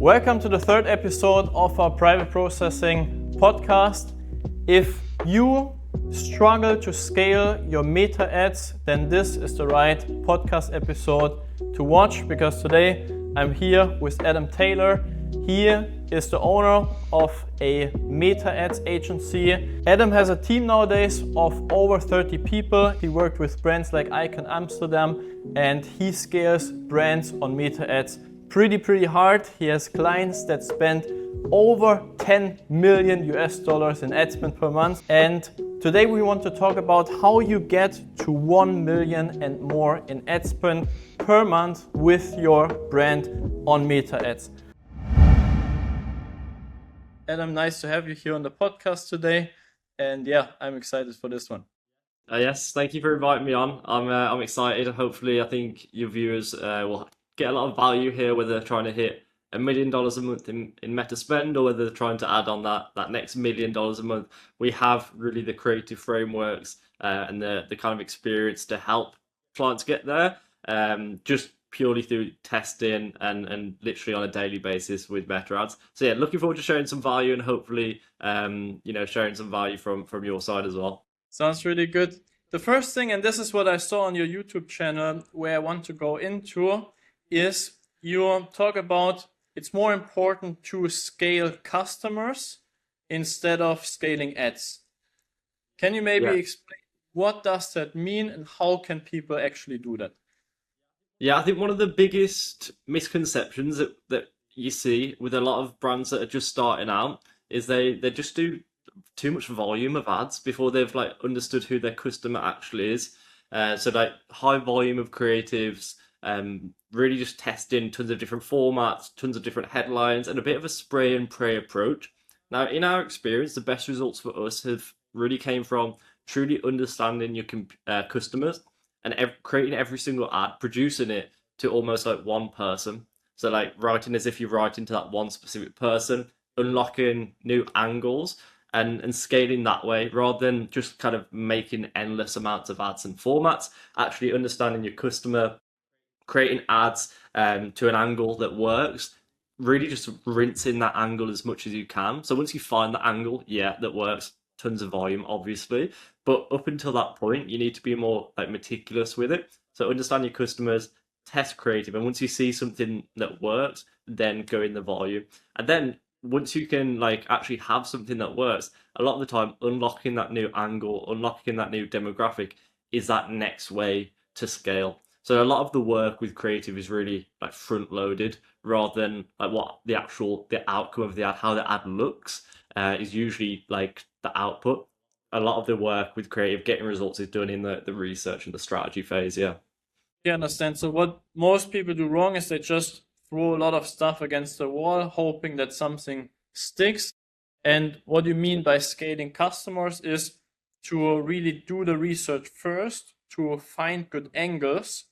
Welcome to the third episode of our private processing podcast. If you struggle to scale your meta ads, then this is the right podcast episode to watch, because today I'm here with Adam Taylor. He is the owner of a meta ads agency. Adam has a team nowadays of over 30 people. He worked with brands like Ecom Amsterdam, and he scales brands on meta ads pretty hard. He has clients that spend over 10 million US dollars in ad spend per month. And today we want to talk about how you get to 1 million and more in ad spend per month with your brand on meta ads. Adam, nice to have you here on the podcast today. And yeah, I'm excited for this one. Yes, thank you for inviting me on. I'm excited. Hopefully, I think your viewers will get a lot of value here, whether they're trying to hit $1 million a month in meta spend, or whether they're trying to add on that next $1 million a month. We have really the creative frameworks and the kind of experience to help clients get there, just purely through testing and literally on a daily basis with meta ads. So yeah, looking forward to sharing some value and hopefully sharing some value from your side as well. Sounds really good. The first thing, and this is what I saw on your YouTube channel, where I want to go into, is you talk about it's more important to scale customers instead of scaling ads. Can you maybe explain what does that mean and how can people actually do that? Yeah, I think one of the biggest misconceptions that you see with a lot of brands that are just starting out is they just do too much volume of ads before they've understood who their customer actually is. So high volume of creatives, really just testing tons of different formats, tons of different headlines, and a bit of a spray and pray approach. Now, in our experience, the best results for us have really came from truly understanding your customers and creating every single ad, producing it to almost like one person. So writing as if you're writing to that one specific person, unlocking new angles and scaling that way, rather than just kind of making endless amounts of ads and formats, actually understanding your customer, creating ads to an angle that works, really just rinsing that angle as much as you can. So once you find the angle, that works, tons of volume, obviously. But up until that point, you need to be more meticulous with it. So understand your customers, test creative, and once you see something that works, then go in the volume. And then once you can actually have something that works, a lot of the time unlocking that new angle, unlocking that new demographic is that next way to scale. So a lot of the work with creative is really front loaded, rather than what the outcome of the ad, how the ad looks, is usually the output. A lot of the work with creative getting results is done in the research and the strategy phase. Yeah, understand. So what most people do wrong is they just throw a lot of stuff against the wall, hoping that something sticks. And what you mean by scaling customers is to really do the research first, to find good angles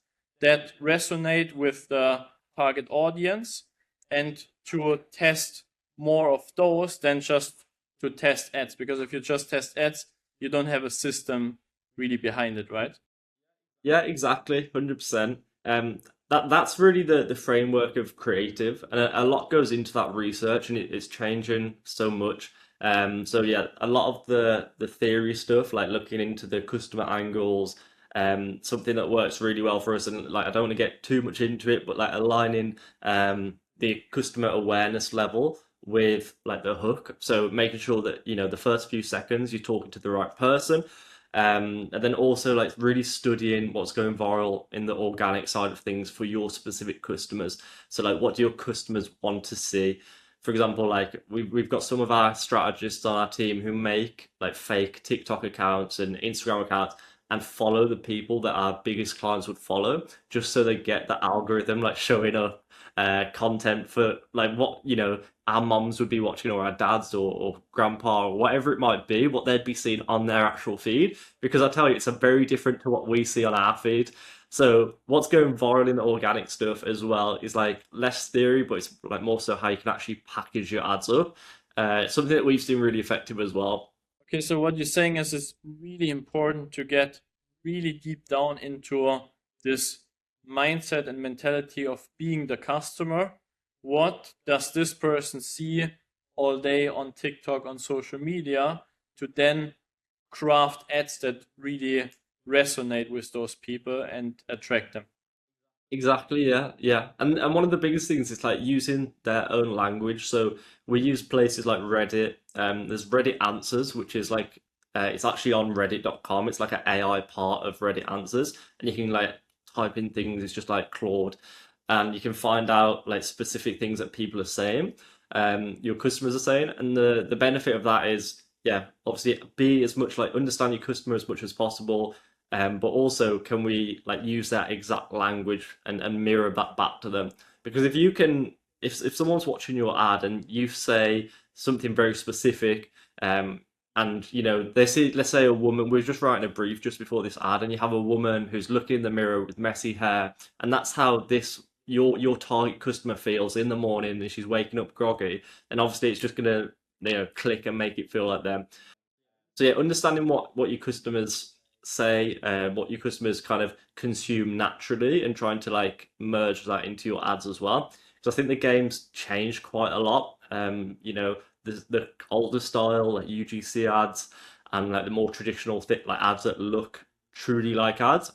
that resonate with the target audience, and to test more of those than just to test ads. Because if you just test ads, you don't have a system really behind it, right? Yeah, exactly, 100%. That's really the framework of creative, and a lot goes into that research, and it's changing so much. So yeah, a lot of the theory stuff, looking into the customer angles, something that works really well for us, and I don't want to get too much into it, but aligning the customer awareness level with the hook. So making sure that the first few seconds you're talking to the right person. And then also really studying what's going viral in the organic side of things for your specific customers. So what do your customers want to see? For example, we've got some of our strategists on our team who make fake TikTok accounts and Instagram accounts and follow the people that our biggest clients would follow, just so they get the algorithm showing up content for what our moms would be watching, or our dads, or grandpa, or whatever it might be, what they'd be seeing on their actual feed. Because I tell you, it's a very different to what we see on our feed. So what's going viral in the organic stuff as well is less theory, but it's more so how you can actually package your ads up. Something that we've seen really effective as well. Okay, so what you're saying is it's really important to get really deep down into this mindset and mentality of being the customer, what does this person see all day on TikTok, on social media, to then craft ads that really resonate with those people and attract them. Exactly, yeah, yeah. And one of the biggest things is like using their own language. So we use places like Reddit. There's Reddit Answers, which is like it's actually on reddit.com. It's like an AI part of Reddit Answers, and you can like type in things. It's just like Claude, and you can find out like specific things that people are saying, your customers are saying, and the benefit of that is, yeah, obviously be as much like understand your customer as much as possible, but also can we like use that exact language and mirror that back to them? Because if you can, if someone's watching your ad and you say something very specific, and you know they see, let's say a woman, we're just writing a brief just before this ad, and you have a woman who's looking in the mirror with messy hair, and that's how this your target customer feels in the morning, and she's waking up groggy, and obviously it's just gonna click and make it feel like them. So yeah, understanding what your customers say, what your customers kind of consume naturally, and trying to like merge that into your ads as well. So I think the game's changed quite a lot. The older style like UGC ads and like the more traditional like ads that look truly like ads.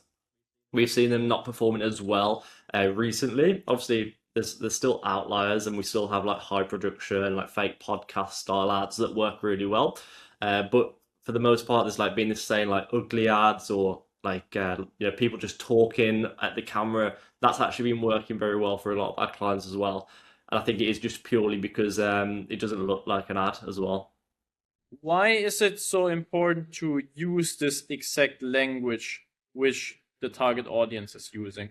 We've seen them not performing as well recently. Obviously, there's still outliers, and we still have like high production, like fake podcast style ads that work really well. But for the most part, there's like been this saying like ugly ads, or like people just talking at the camera. That's actually been working very well for a lot of our clients as well. And I think it is just purely because it doesn't look like an ad as well. Why is it so important to use this exact language which the target audience is using?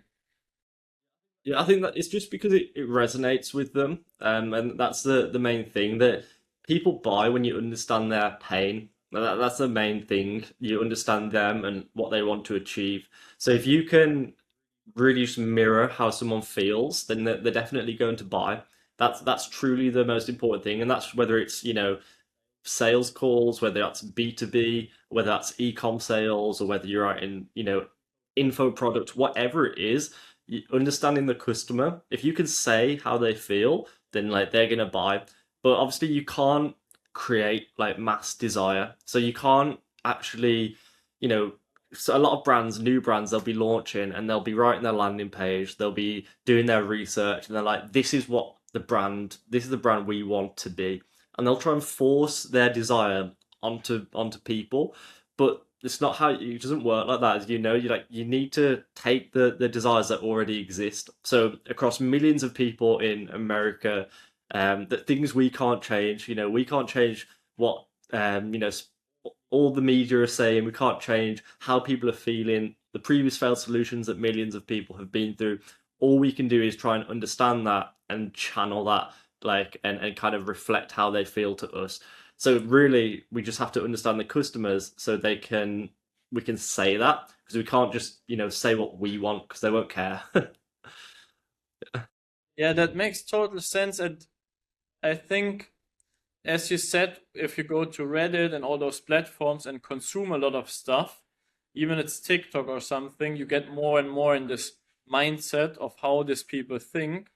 Yeah, I think that it's just because it resonates with them, and that's the main thing that people buy when you understand their pain. That's the main thing. You understand them and what they want to achieve. So if you can really just mirror how someone feels, then they're definitely going to buy. That's truly the most important thing, and that's whether it's sales calls, whether that's B2B, whether that's ecom sales, or whether you're out in, info product, whatever it is, understanding the customer. If you can say how they feel, then like they're gonna buy. But obviously you can't create like mass desire. So you can't actually, you know, so a lot of brands, new brands, they'll be launching and they'll be writing their landing page, they'll be doing their research, and they're like, this is the brand we want to be, and they'll try and force their desire onto people, but it's not how it doesn't work like that. As you know, you need to take the desires that already exist. So across millions of people in America, that things we can't change. We can't change what all the media are saying. We can't change how people are feeling. The previous failed solutions that millions of people have been through. All we can do is try and understand that and channel that, like, and kind of reflect how they feel to us. So really, we just have to understand the customers so we can say that, because we can't just say what we want, because they won't care. Yeah, that makes total sense. And I think, as you said, if you go to Reddit and all those platforms and consume a lot of stuff, even it's TikTok or something, you get more and more in this mindset of how these people think.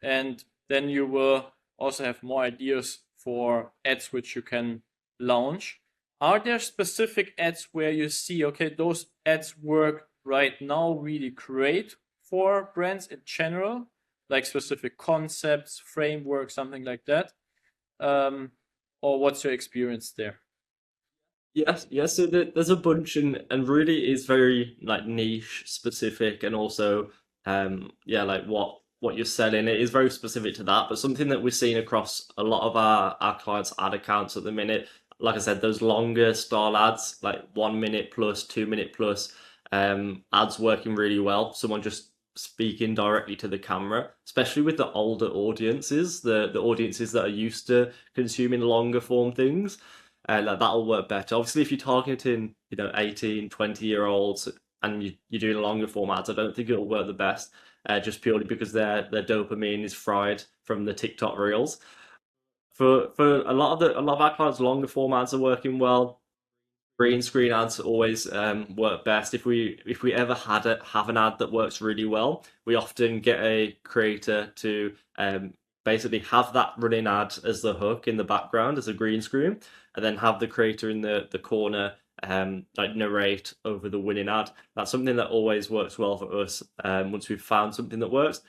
And then you will also have more ideas for ads which you can launch. Are there specific ads where you see, okay, those ads work right now really great for brands in general, like specific concepts, framework, something like that? Or what's your experience there? Yes, yes. So there's a bunch, and really is very like niche specific, and also yeah, like what you're selling. It is very specific to that, but something that we're seeing across a lot of our clients' ad accounts at the minute. Like I said, those longer style ads, like 1 minute plus, 2 minute plus, ads working really well. Someone just speaking directly to the camera, especially with the older audiences, the audiences that are used to consuming longer form things, like that'll work better. Obviously, if you're targeting, 18, 20-year-olds, and you're doing longer form ads, I don't think it'll work the best, just purely because their dopamine is fried from the TikTok reels. For a lot of our clients, longer form ads are working well. Green screen ads always work best. If we ever have an ad that works really well, we often get a creator to basically have that running ad as the hook in the background as a green screen, and then have the creator in the corner like narrate over the winning ad. That's something that always works well for us once we've found something that works.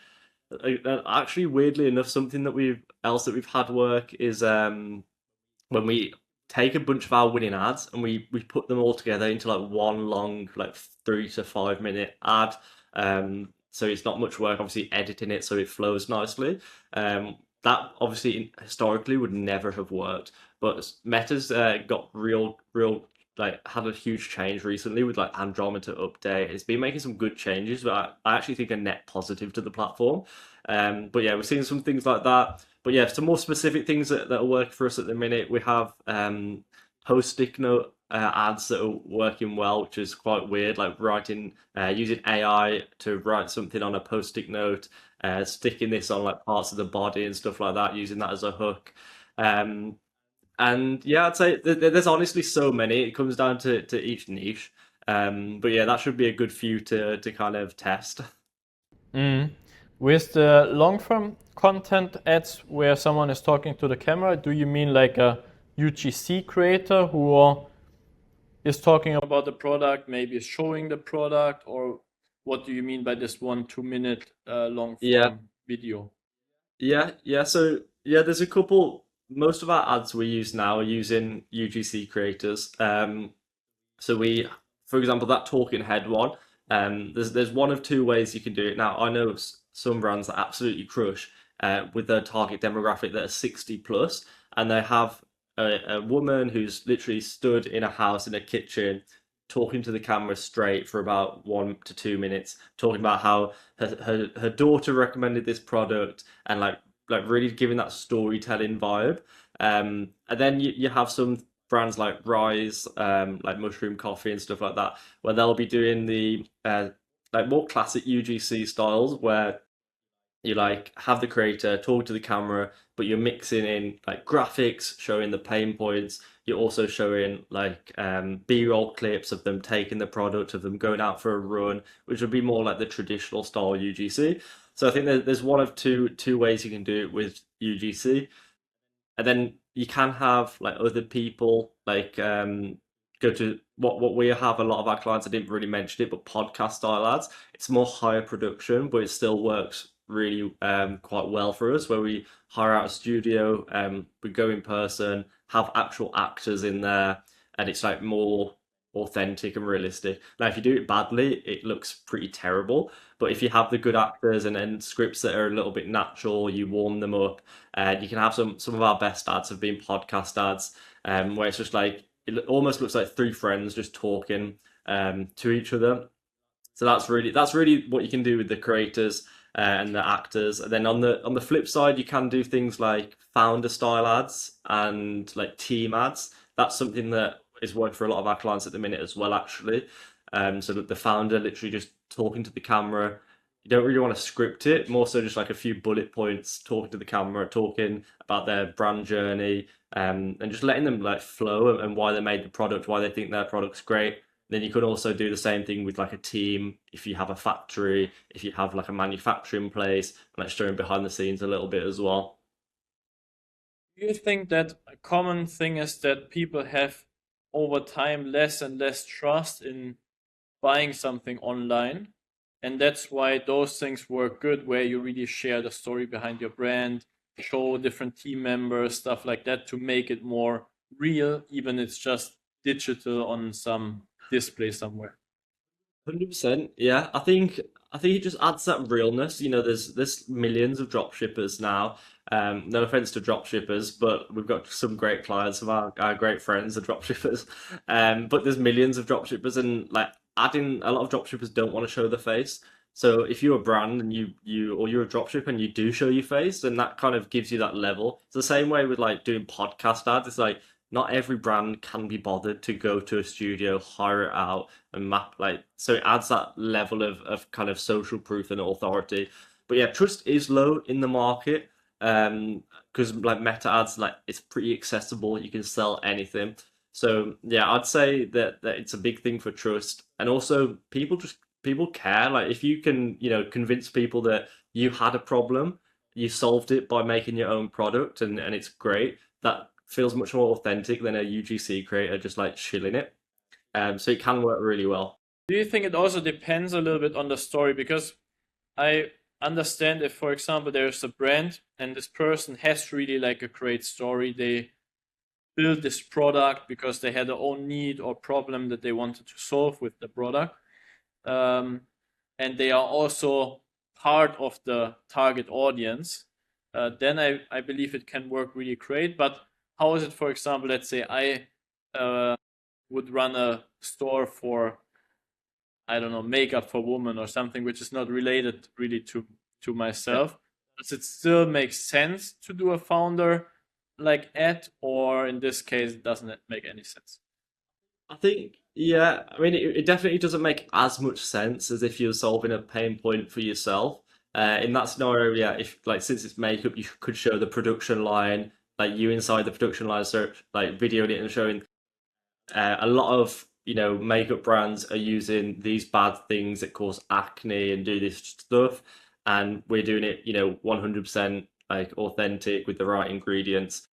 Actually, weirdly enough, something that we've had work is when we take a bunch of our winning ads and we put them all together into like one long like 3 to 5 minute ad. So it's not much work, obviously editing it so it flows nicely. That obviously historically would never have worked, but Meta's got real like had a huge change recently with like Andromeda update. It's been making some good changes, but I actually think a net positive to the platform. But yeah, we're seeing some things like that. But yeah, some more specific things that are working for us at the minute. We have post-stick note ads that are working well, which is quite weird, like writing using AI to write something on a post-stick note, sticking this on like parts of the body and stuff like that, using that as a hook. Um, and yeah, I'd say there's honestly so many. It comes down to each niche. But yeah, that should be a good few to kind of test. Mm. With the long form content ads where someone is talking to the camera, do you mean like a UGC creator who is talking about the product, maybe is showing the product, or what do you mean by this 1 2 minute long Yeah, form video? yeah. So yeah, there's a couple. Most of our ads we use now are using UGC creators. So we, for example, that talking head one. There's one of two ways you can do it. Now I know some brands that absolutely crush with their target demographic that are 60 plus, and they have a woman who's literally stood in a house in a kitchen talking to the camera straight for about 1 to 2 minutes, talking about how her daughter recommended this product and like really giving that storytelling vibe. And then you have some brands like Rise, like Mushroom Coffee and stuff like that, where they'll be doing the like more classic UGC styles where you like have the creator talk to the camera, but you're mixing in like graphics showing the pain points. You're also showing like B-roll clips of them taking the product, of them going out for a run, which would be more like the traditional style UGC. So I think there's one of two ways you can do it with UGC. And then you can have like other people like go to what we have a lot of our clients. I didn't really mention it, but podcast style ads. It's more higher production, but it still works really quite well for us. Where we hire out a studio, we go in person, have actual actors in there, and it's like more authentic and realistic. Now, if you do it badly, it looks pretty terrible. But if you have the good actors and scripts that are a little bit natural, you warm them up, you can have some of our best ads have been podcast ads, where it's just like it almost looks like three friends just talking to each other. So that's really what you can do with the creators and the actors. And then on the flip side, you can do things like founder style ads and like team ads. That's something that is working for a lot of our clients at the minute as well, actually. So that the founder literally just talking to the camera. You don't really want to script it, more so just like a few bullet points, talking to the camera, talking about their brand journey, and just letting them like flow and why they made the product, why they think their product's great. Then you could also do the same thing with like a team. If you have a factory, if you have like a manufacturing place, and like showing behind the scenes a little bit as well. Do you think that a common thing is that people have over time less and less trust in buying something online? And that's why those things work good, where you really share the story behind your brand, show different team members, stuff like that, to make it more real, even it's just digital on some display somewhere. 100%. Yeah, I think it just adds that realness. There's millions of drop shippers now. No offense to drop shippers, but we've got some great clients of our great friends are drop shippers. But there's millions of drop shippers, and like adding a lot of drop shippers don't want to show the face. So if you're a brand and you're a drop shipper and you do show your face, then that kind of gives you that level. It's the same way with like doing podcast ads. It's like not every brand can be bothered to go to a studio, hire it out, and map like so it adds that level of kind of social proof and authority. But yeah, trust is low in the market because like meta ads, like it's pretty accessible, you can sell anything. So yeah, I'd say that it's a big thing for trust. And also people care. Like if you can convince people that you had a problem, you solved it by making your own product and it's great. That feels much more authentic than a UGC creator just like shilling it. So it can work really well. Do you think it also depends a little bit on the story? Because I understand if, for example, there's a brand and this person has really like a great story. They built this product because they had their own need or problem that they wanted to solve with the product. And they are also part of the target audience. Then I believe it can work really great. But how is it, for example, let's say I would run a store for, I don't know, makeup for women or something which is not related really to myself. Does it still make sense to do a founder like ad, or in this case, doesn't it make any sense? I think, yeah, I mean, it definitely doesn't make as much sense as if you're solving a pain point for yourself. In that scenario, yeah, if like since it's makeup, you could show the production line, like you inside the production line, so like videoing it and showing. A lot of makeup brands are using these bad things that cause acne and do this stuff, and we're doing it 100% like authentic with the right ingredients.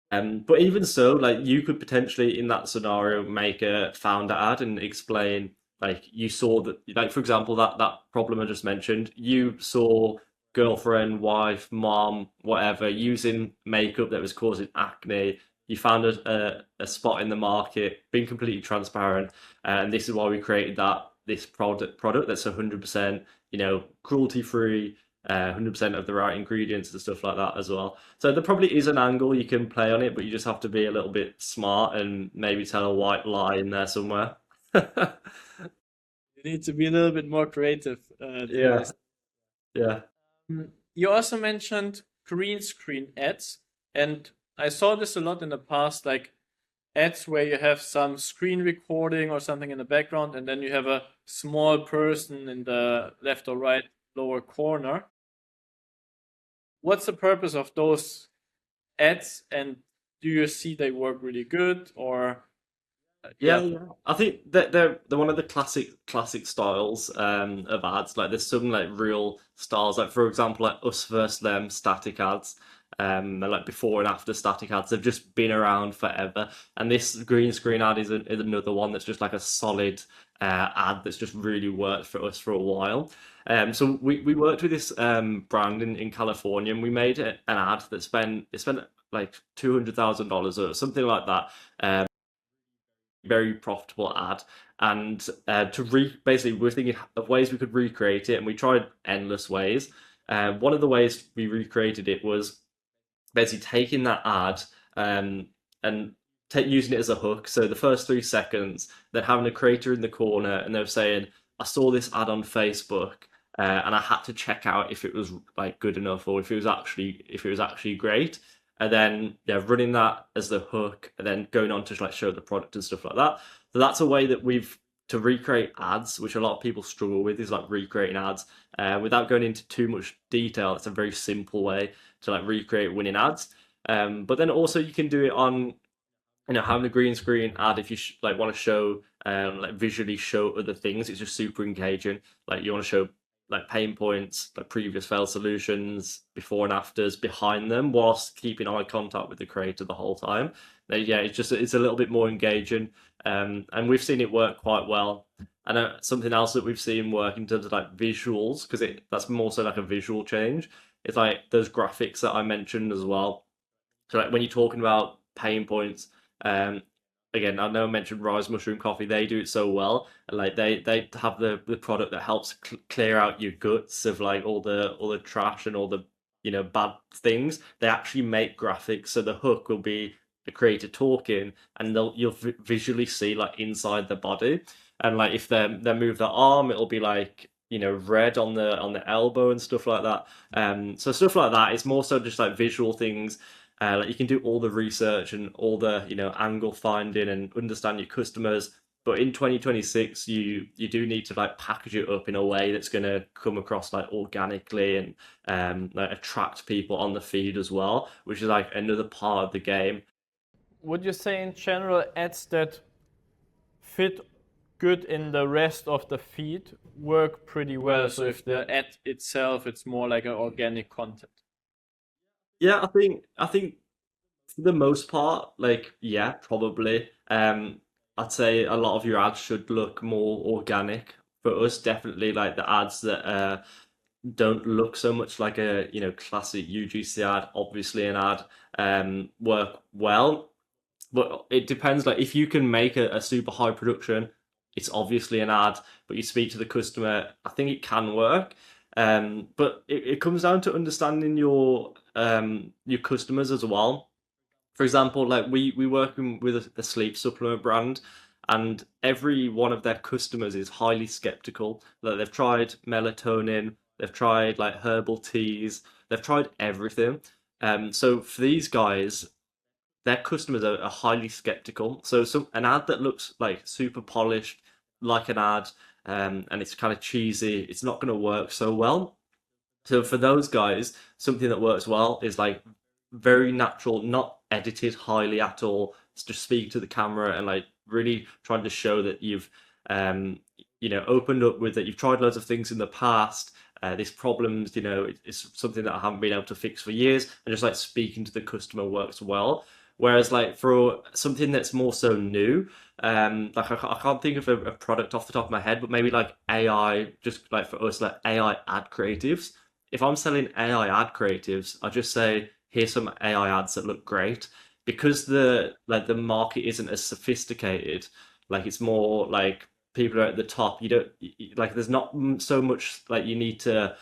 But even so, like you could potentially in that scenario make a founder ad and explain like you saw that, like for example, that problem I just mentioned, you saw girlfriend, wife, mom, whatever, using makeup that was causing acne. You found a spot in the market, being completely transparent, and this is why we created this product that's 100% cruelty free, 100% of the right ingredients and stuff like that as well. So there probably is an angle you can play on it, but you just have to be a little bit smart and maybe tell a white lie in there somewhere. You need to be a little bit more creative to Yeah, this. yeah. You also mentioned green screen ads, and I saw this a lot in the past, like ads where you have some screen recording or something in the background, and then you have a small person in the left or right lower corner. What's the purpose of those ads, and do you see they work really good, or Yeah, yeah? yeah. I think that they're one of the classic styles of ads. Like there's some like real styles, like for example, like us versus them static ads. They're like before and after static ads. They've just been around forever. And this green screen ad is another one that's just like a solid ad that's just really worked for us for a while. So we worked with this brand in California, and we made an ad that spent like $200,000 or something like that. Very profitable ad. And basically, we're thinking of ways we could recreate it, and we tried endless ways. One of the ways we recreated it was basically taking that ad and using it as a hook. So the first 3 seconds, then having a creator in the corner, and they're saying, "I saw this ad on Facebook." And I had to check out if it was like good enough or if it was actually great, and then yeah, running that as the hook, and then going on to like show the product and stuff like that. So that's a way that we've to recreate ads, which a lot of people struggle with, is like recreating ads without going into too much detail. It's a very simple way to like recreate winning ads. But then also you can do it on having a green screen ad if you like want to show like visually show other things. It's just super engaging. Like you want to show like pain points, like previous failed solutions, before and afters behind them, whilst keeping eye contact with the creator the whole time. Yeah, it's a little bit more engaging, and we've seen it work quite well. And something else that we've seen work in terms of like visuals, because that's more so like a visual change. It's like those graphics that I mentioned as well. So like when you're talking about pain points, um, again, I know I mentioned Rise Mushroom Coffee. They do it so well, and like they have the product that helps clear out your guts of like all the trash and all the bad things. They actually make graphics, so the hook will be the creator talking, and you'll visually see like inside the body, and like if they move their arm, it'll be like red on the elbow and stuff like that. So stuff like that. It's more so just like visual things. Like you can do all the research and all the angle finding and understand your customers. But in 2026, you do need to like package it up in a way that's going to come across like organically and like attract people on the feed as well, which is like another part of the game. Would you say in general ads that fit good in the rest of the feed work pretty well? So if the ad itself, it's more like an organic content. Yeah, I think for the most part, like yeah, probably. I'd say a lot of your ads should look more organic. For us, definitely like the ads that don't look so much like a classic UGC ad, obviously an ad, work well. But it depends. Like if you can make a super high production, it's obviously an ad. But you speak to the customer, I think it can work. But it comes down to understanding your customers as well. For example, like we working with a sleep supplement brand, and every one of their customers is highly skeptical. Like they've tried melatonin, they've tried like herbal teas, they've tried everything. So for these guys, their customers are highly skeptical. So an ad that looks like super polished, like an ad, and it's kind of cheesy, it's not going to work so well. So for those guys, something that works well is like very natural, not edited highly at all. It's just speaking to the camera and like really trying to show that you've opened up with that you've tried loads of things in the past. This problems, it's something that I haven't been able to fix for years, and just like speaking to the customer works well. Whereas like for something that's more so new, like I can't think of a product off the top of my head, but maybe like AI, just like for us, like AI ad creatives. If I'm selling AI ad creatives, I just say, here's some AI ads that look great. Because the market isn't as sophisticated, like it's more like people are at the top. You don't like there's not so much like you need to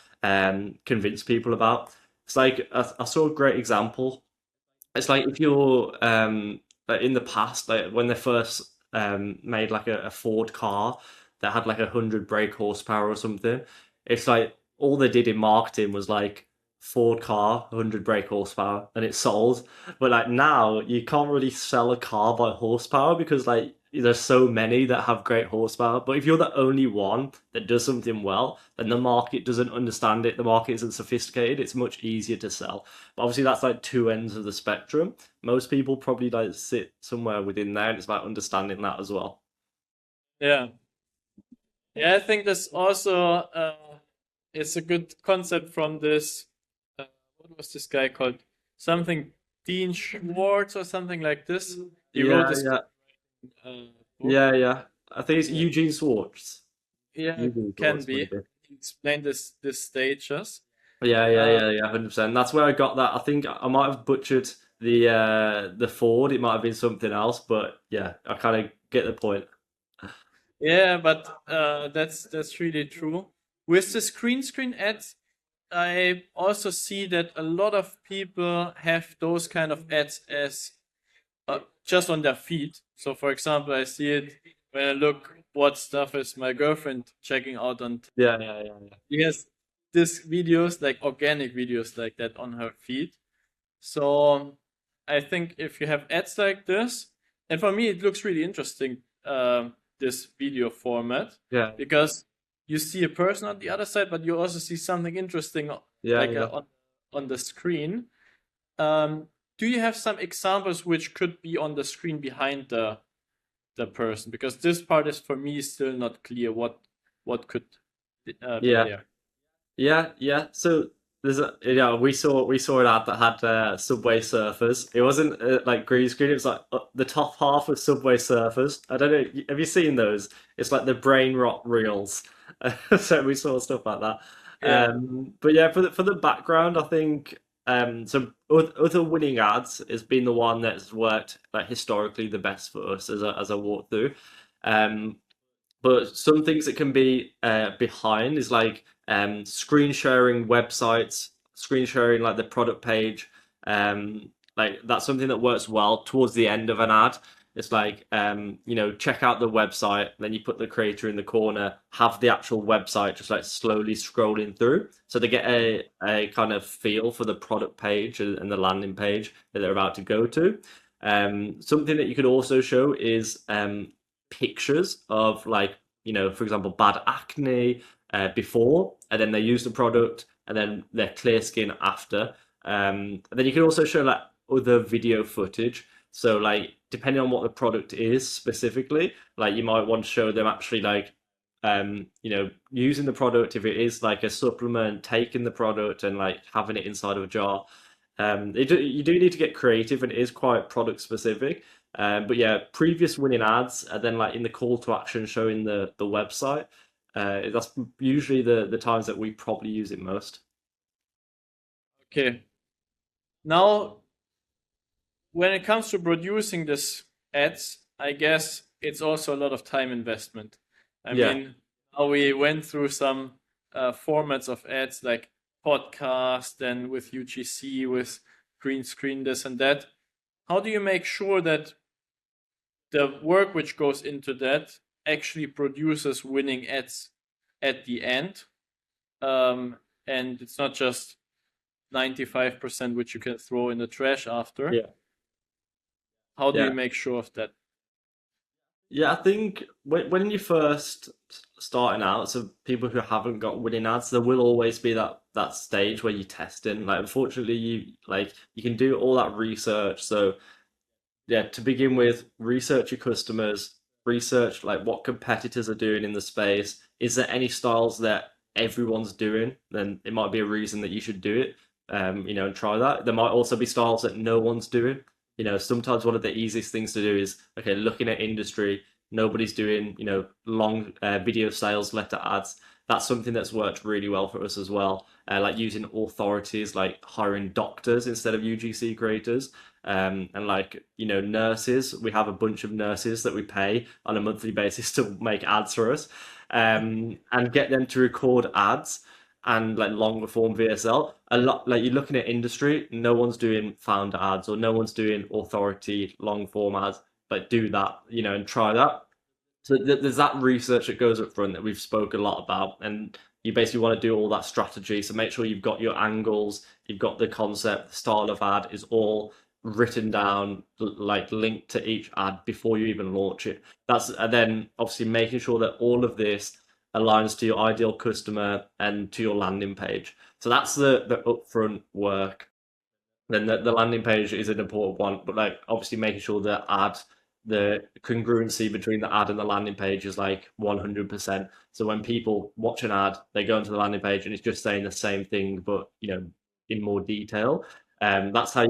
convince people about. It's like I saw a great example. It's like if you're like in the past, like when they first made like a Ford car that had like 100 brake horsepower or something. It's like all they did in marketing was like Ford car, 100 brake horsepower, and it sold. But like now, you can't really sell a car by horsepower because like there's so many that have great horsepower. But if you're the only one that does something well, then the market doesn't understand it. The market isn't sophisticated. It's much easier to sell. But obviously, that's like two ends of the spectrum. Most people probably like sit somewhere within there, and it's about understanding that as well. Yeah. Yeah, I think this also it's a good concept from this. Uh, what was this guy called? Something Dean Schwartz or something like this. He wrote Yeah, this yeah, book. yeah. I think it's Yeah, Eugene Swartz. yeah, Eugene can Swartz, be. maybe. He explained this stages. Uh, Yeah, 100%. That's where I got that. I think I might have butchered the Ford. It might have been something else, but yeah, I kind of get the point. yeah, but that's really true. With the screen ads, I also see that a lot of people have those kind of ads as just on their feed. So, for example, I see it when I look what stuff is my girlfriend checking out on. Yeah. She has this videos like organic videos like that on her feed. So I think if you have ads like this, and for me it looks really interesting, this video format, Yeah, because you see a person on the other side, but you also see something interesting yeah, like yeah. on the screen. Um, do you have some examples which could be on the screen behind the person? Because this part is for me still not clear what could be Yeah. there. Yeah. So there's a we saw an ad that had Subway Surfers. It wasn't like green screen. It was like the top half of Subway Surfers. I don't know. Have you seen those? It's like the brain rot reels. So we saw stuff like that. Yeah. But yeah, for the background, I think so. Other winning ads has been the one that's worked like historically the best for us as a walkthrough. Um, but some things that can be behind is like screen sharing websites, screen sharing like the product page. Like that's something that works well towards the end of an ad. It's like check out the website, then you put the creator in the corner, have the actual website just like slowly scrolling through, so they get a kind of feel for the product page and the landing page that they're about to go to. Something that you could also show is pictures of like for example bad acne before, and then they use the product, and then their clear skin after. And then you can also show like other video footage, so like depending on what the product is specifically, like you might want to show them actually like using the product if it is like a supplement, taking the product and like having it inside of a jar. You do need to get creative, and it is quite product specific. But yeah, previous winning ads, and then like in the call to action showing the website. That's usually the times that we probably use it most. Okay. Now, when it comes to producing this ads, I guess it's also a lot of time investment. I Yeah. mean, how we went through some formats of ads like podcast, then with UGC, with green screen, this and that. How do you make sure that the work which goes into that actually produces winning ads at the end? And it's not just 95% which you can throw in the trash after. Yeah. How do you Yeah. make sure of that? Yeah, I think when you first starting out, so people who haven't got winning ads, there will always be that stage where you're testing. Like, unfortunately, you can do all that research. So yeah, to begin with, research your customers, research like what competitors are doing in the space. Is there any styles that everyone's doing? Then it might be a reason that you should do it. And try that. There might also be styles that no one's doing. Sometimes one of the easiest things to do is, okay, looking at industry, nobody's doing, long video sales letter ads. That's something that's worked really well for us as well. Like using authorities, like hiring doctors instead of UGC creators. And like, nurses, we have a bunch of nurses that we pay on a monthly basis to make ads for us, and get them to record ads and like longer form VSL. A lot like you're looking at industry, no one's doing founder ads or no one's doing authority long form ads, but do that, and try that. So there's that research that goes up front that we've spoke a lot about, and you basically want to do all that strategy. So make sure you've got your angles, you've got the concept, the style of ad is all written down, like linked to each ad before you even launch it. And then obviously making sure that all of this aligns to your ideal customer and to your landing page. So that's the upfront work. Then the landing page is an important one, but like obviously making sure the congruency between the ad and the landing page is like 100%. So when people watch an ad, they go into the landing page and it's just saying the same thing, but in more detail. That's how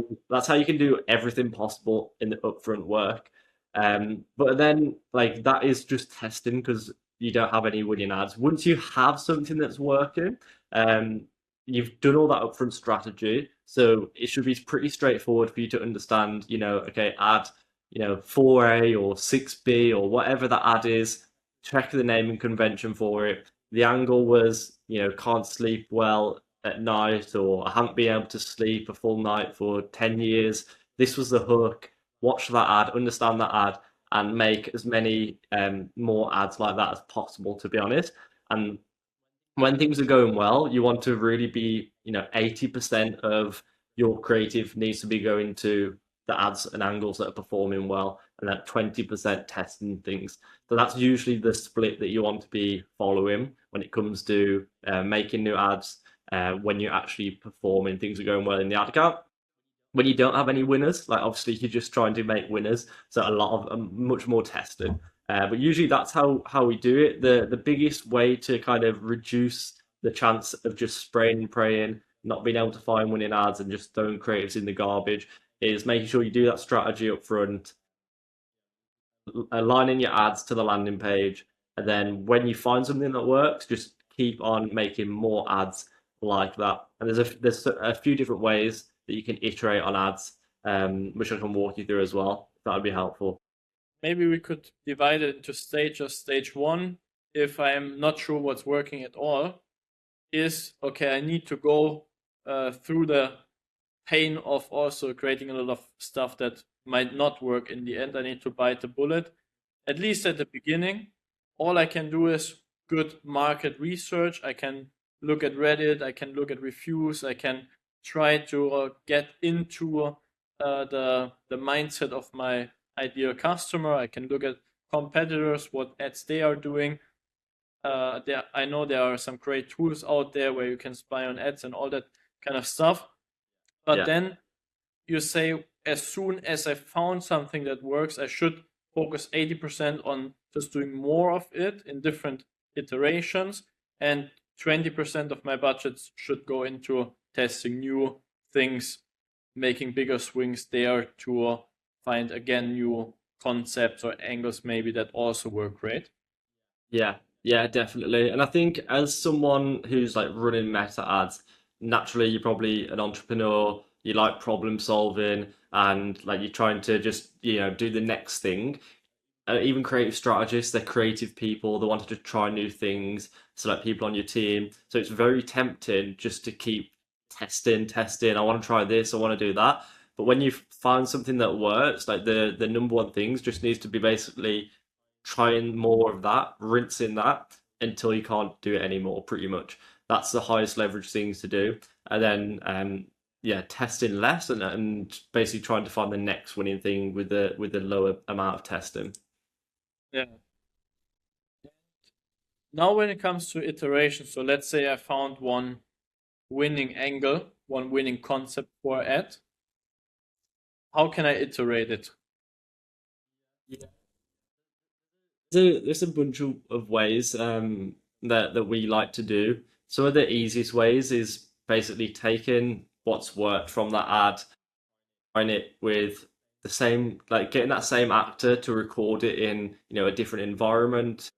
you can do everything possible in the upfront work. But then like that is just testing because you don't have any winning ads. Once you have something that's working, um, you've done all that upfront strategy, so it should be pretty straightforward for you to understand. Okay, ad 4A or 6B or whatever that ad is. Check the naming convention for it. The angle was, can't sleep well at night, or I haven't been able to sleep a full night for 10 years. This was the hook. Watch that ad, understand that ad, and make as many more ads like that as possible, to be honest. And when things are going well, you want to really be, 80% of your creative needs to be going to the ads and angles that are performing well, and that 20% testing things. So that's usually the split that you want to be following when it comes to making new ads, when you're actually performing, things are going well in the ad account. When you don't have any winners, like obviously you're just trying to make winners, so a lot of much more testing. But usually that's how we do it. The biggest way to kind of reduce the chance of just spraying and praying, not being able to find winning ads and just throwing creatives in the garbage is making sure you do that strategy up front, aligning your ads to the landing page, and then when you find something that works, just keep on making more ads like that. And there's a few different ways that you can iterate on ads, which I can walk you through as well. That would be helpful. Maybe we could divide it into stages. Stage one, if I'm not sure what's working at all, is okay, I need to go through the pain of also creating a lot of stuff that might not work in the end. I need to bite the bullet, at least at the beginning. All I can do is good market research. I can look at Reddit, I can look at reviews, I can try to get into the mindset of my ideal customer. I can look at competitors, what ads they are doing. I know there are some great tools out there where you can spy on ads and all that kind of stuff. But Yeah. then you say, as soon as I found something that works, I should focus 80% on just doing more of it in different iterations, and 20% of my budgets should go into testing new things making bigger swings there to find again new concepts or angles maybe that also work great. Yeah, yeah, definitely. And I think as someone who's like running meta ads, naturally you're probably an entrepreneur, you like problem solving and like you're trying to just, do the next thing. Even creative strategists, they're creative people, they wanted to try new things, select people on your team. So it's very tempting just to keep testing. I want to try this, I want to do that. But when you find something that works, like the number one things just needs to be basically trying more of that, rinsing that until you can't do it anymore, pretty much. That's the highest leverage things to do. And then yeah, testing less and basically trying to find the next winning thing with the lower amount of testing. Yeah. Now when it comes to iteration, so let's say I found one winning angle, one winning concept for ad. How can I iterate it? Yeah. There's a bunch of ways that we like to do. Some of the easiest ways is basically taking what's worked from that ad, trying it with the same, like getting that same actor to record it in, a different environment.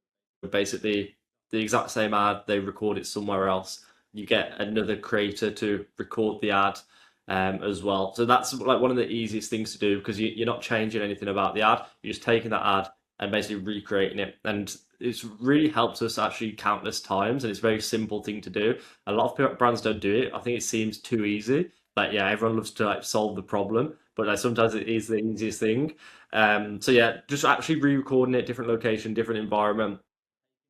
Basically, the exact same ad, they record it somewhere else. You get another creator to record the ad as well. So that's like one of the easiest things to do because you're not changing anything about the ad. You're just taking that ad and basically recreating it. And it's really helped us actually countless times. And it's a very simple thing to do. A lot of brands don't do it. I think it seems too easy. Like, yeah, everyone loves to like solve the problem, but like sometimes it is the easiest thing. So yeah, just actually re-recording it, different location, different environment,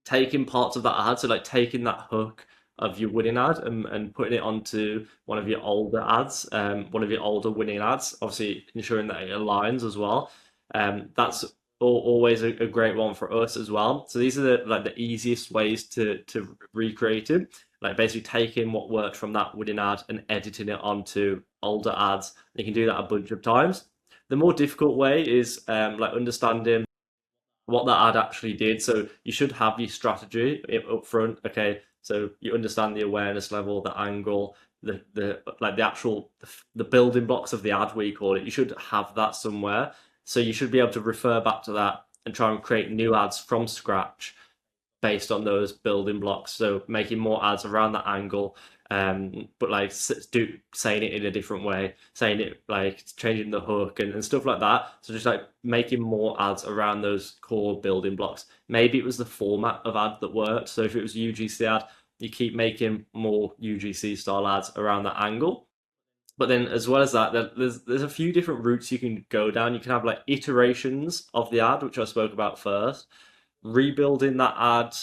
taking parts of that ad, so like taking that hook of your winning ad and putting it onto one of your older ads, one of your older winning ads, obviously ensuring that it aligns as well. That's always a great one for us as well. So these are the easiest ways to recreate it, like basically taking what worked from that winning ad and editing it onto older ads. You can do that a bunch of times. The more difficult way is like understanding what that ad actually did. So you should have your strategy up front. Okay, so you understand the awareness level, the angle, the like the actual the building blocks of the ad, we call it. You should have that somewhere. So you should be able to refer back to that and try and create new ads from scratch based on those building blocks. So making more ads around that angle, but like saying it in a different way, saying it like changing the hook and stuff like that. So just like making more ads around those core building blocks. Maybe it was the format of ad that worked. So if it was UGC ad, you keep making more UGC style ads around that angle. But then, as well as that, there's a few different routes you can go down. You can have like iterations of the ad, which I spoke about first, rebuilding that ad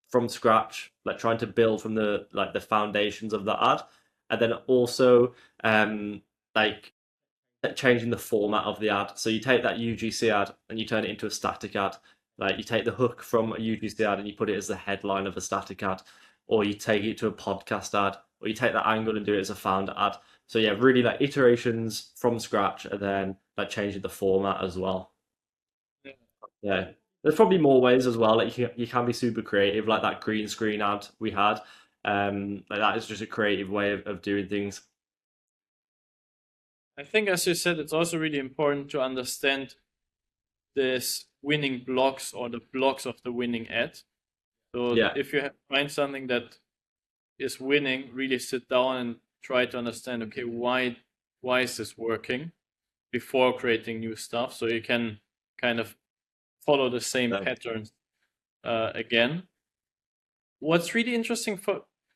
from scratch, like trying to build from the foundations of the ad, and then also like changing the format of the ad. So you take that UGC ad and you turn it into a static ad. Like you take the hook from a UGC ad and you put it as the headline of a static ad, or you take it to a podcast ad, or you take that angle and do it as a founder ad. So yeah, really like iterations from scratch, and then like changing the format as well. Yeah. There's probably more ways as well. Like you can be super creative, like that green screen ad we had. Like that is just a creative way of doing things. I think, as you said, it's also really important to understand this winning blocks or the blocks of the winning ad. So Yeah. if you find something that is winning, really sit down and try to understand, okay, why is this working before creating new stuff, so you can kind of follow the same So, patterns again. What's really interesting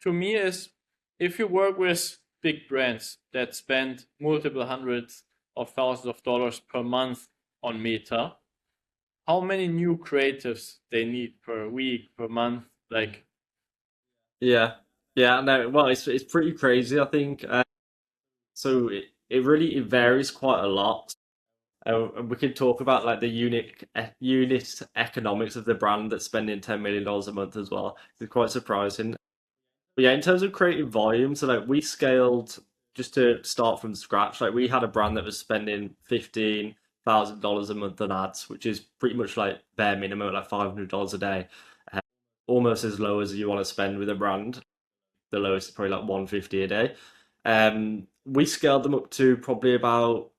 to me is if you work with big brands that spend multiple hundreds of thousands of dollars per month on Meta, how many new creatives they need per week, per month? Like, yeah. Yeah, no, well, it's pretty crazy, I think. So it really it varies quite a lot. And we can talk about like the unit economics of the brand that's spending $10 million a month as well. It's quite surprising. But yeah, in terms of creative volume, so like we scaled just to start from scratch. Like we had a brand that was spending $15,000 a month on ads, which is pretty much like bare minimum, like $500 a day. Almost as low as you want to spend with a brand. The lowest is probably like 150 a day. we scaled them up to probably about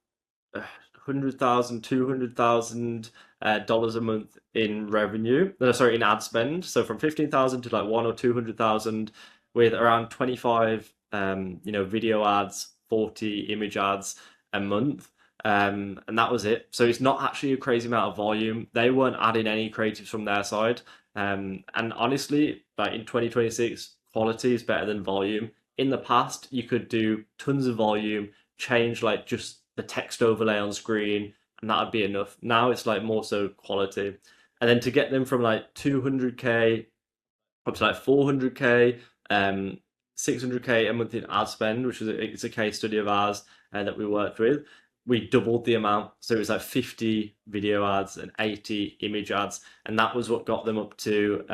100,000, $200,000 a month in revenue. No, sorry, in ad spend. So from 15,000 to like 1 or 200,000, with around 25, video ads, 40 image ads a month. And that was it. So it's not actually a crazy amount of volume. They weren't adding any creatives from their side. And honestly, like in 2026, quality is better than volume. In the past, you could do tons of volume, change like just the text overlay on screen, and that would be enough. Now it's like more so quality. And then to get them from like 200K up to like 400K, 600K a month in ad spend, which is it's a case study of ours that we worked with. We doubled the amount, so it was like 50 video ads and 80 image ads, and that was what got them up to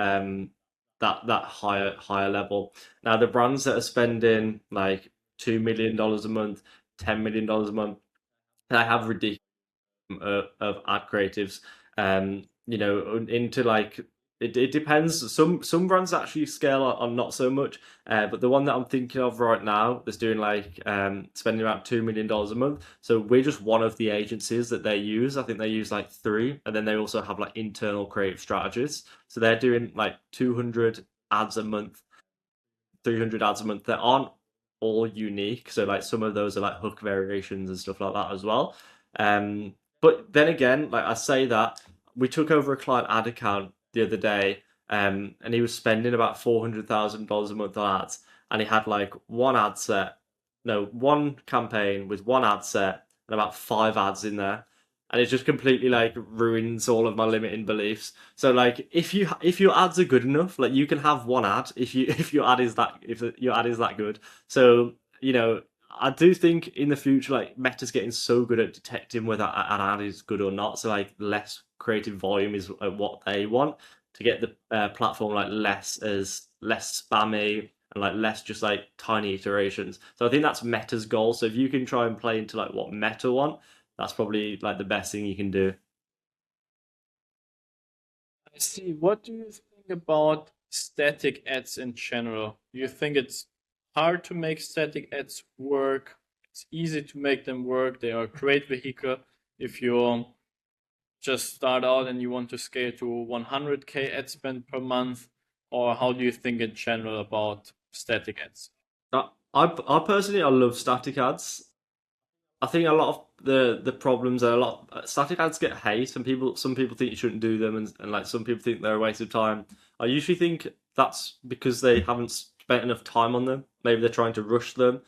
that higher level. Now the brands that are spending like $2 million a month, $10 million a month, they have ridiculous of ad creatives. Into like it depends. Some brands actually scale on not so much, but the one that I'm thinking of right now that's doing like spending about $2 million a month. So we're just one of the agencies that they use. I think they use like three, and then they also have like internal creative strategists. So they're doing like 200 ads a month, 300 ads a month that aren't all unique. So like some of those are like hook variations and stuff like that as well. But then again, like I say that we took over a client ad account the other day, and he was spending about $400,000 a month on ads, and he had like one ad set, no, one campaign with one ad set and about five ads in there. And it just completely like ruins all of my limiting beliefs. So like if your ads are good enough, like you can have one ad if your ad is that good. So I do think in the future like Meta's getting so good at detecting whether an ad is good or not. So like less creative volume is what they want to get the platform like less spammy and like less just like tiny iterations. So I think that's Meta's goal. So if you can try and play into like what Meta want, that's probably like the best thing you can do. I see. What do you think about static ads in general? Do you think it's hard to make static ads work? It's easy to make them work. They are a great vehicle if you just start out and you want to scale to 100K ad spend per month, or how do you think in general about static ads? I personally I love static ads. I think a lot of the problems are a lot static ads get hate, and some people think you shouldn't do them, and like some people think they're a waste of time. I usually think that's because they haven't spent enough time on them. Maybe they're trying to rush them.